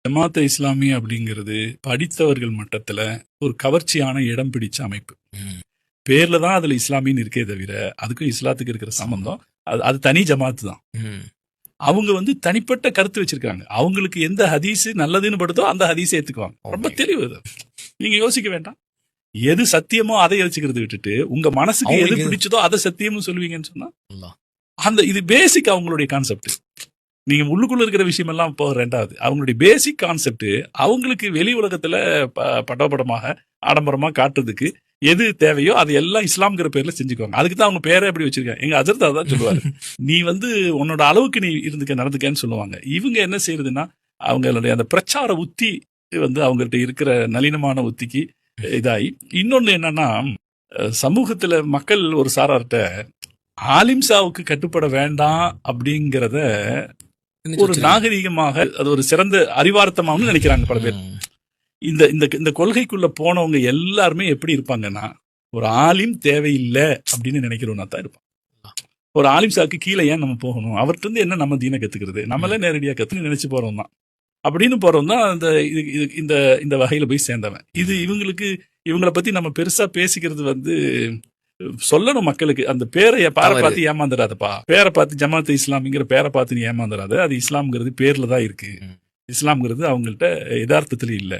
ஜமாத் இஸ்லாமி அப்படிங்கிறது படித்தவர்கள் மட்டத்துல ஒரு கவர்ச்சியான இடம் பிடிச்ச அமைப்பு. பேர்ல தான் அதுல இஸ்லாமின்னு இருக்கே தவிர அதுக்கும் இஸ்லாத்துக்கு இருக்கிற சம்பந்தம் அது தனி ஜமாத்து தான். அவங்க தனிப்பட்ட கருத்து வச்சிருக்காங்க. அவங்களுக்கு எந்த ஹதீஸ் நல்லதுன்னு படுதோ அந்த ஹதீஸை ஏத்துக்குவாங்க. ரொம்ப தெளிவு. நீங்க யோசிக்க வேண்டாம். எது சத்தியமோ அதை யோசிக்கிறது விட்டுட்டு உங்க மனசுக்கு எது பிடிச்சதோ அதை சத்தியமும் சொல்லுவீங்கன்னு சொன்னா அந்த இது பேசிக் அவங்களுடைய கான்செப்ட். நீங்க உள்ளுக்குள்ள இருக்கிற விஷயம் எல்லாம் இப்போ ரெண்டாவது. அவங்களுடைய பேசிக் கான்செப்ட் அவங்களுக்கு வெளி உலகத்துல படபடமாக ஆடம்பரமா காட்டுறதுக்கு எது தேவையோ அது எல்லாம் இஸ்லாம்ங்கிற பேர்ல செஞ்சுக்குவாங்க. அதுக்கு தான் அவங்க பேரை எப்படி வச்சிருக்காங்க. எங்க அஜர்தா தான் சொல்லுவாரு, நீ உன்னோட அளவுக்கு நீ நடந்துக்கன்னு சொல்லுவாங்க. இவங்க என்ன செய்யறதுன்னா அவங்களுடைய அந்த பிரச்சார உத்தி அவங்கள்ட்ட இருக்கிற நளினமான உத்திக்கு இதாகி, இன்னொன்னு என்னன்னா சமூகத்துல மக்கள் ஒரு சாரார்ட்ட ஆலிம்சாவுக்கு கட்டுப்பட வேண்டாம் அப்படிங்கறத ஒரு நாகரிகமாக அது ஒரு சிறந்த அறிவார்த்தமானு நினைக்கிறாங்க பல பேர். இந்த கொள்கைக்குள்ள போனவங்க எல்லாருமே எப்படி இருப்பாங்கன்னா ஒரு ஆலிம் தேவையில்லை அப்படின்னு நினைக்கிறவனா தான் இருப்பான். ஒரு ஆலிம்சாவுக்கு கீழே ஏன் நம்ம போகணும், அவர்கிட்ட இருந்து என்ன நம்ம தீன கத்துக்கிறது, நம்மளே நேரடியா கத்துன்னு நினைச்சு போறோம் தான் அப்படின்னு போறோம் தான் இந்த வகையில போய் சேர்ந்தவன். இது இவங்களை பத்தி நம்ம பெருசா பேசிக்கிறது சொல்லணும் மக்களுக்கு. அந்த பேரை பார்த்து ஏமாந்துடாதப்பா. பேரை பார்த்து ஜமாத் இஸ்லாமிங்கிற பேரை பார்த்து நீ ஏமாந்துடாத. அது இஸ்லாம்ங்கிறது பேர்ல தான் இருக்கு. இஸ்லாம்ங்கிறது அவங்கள்ட்ட யதார்த்தத்துல இல்ல.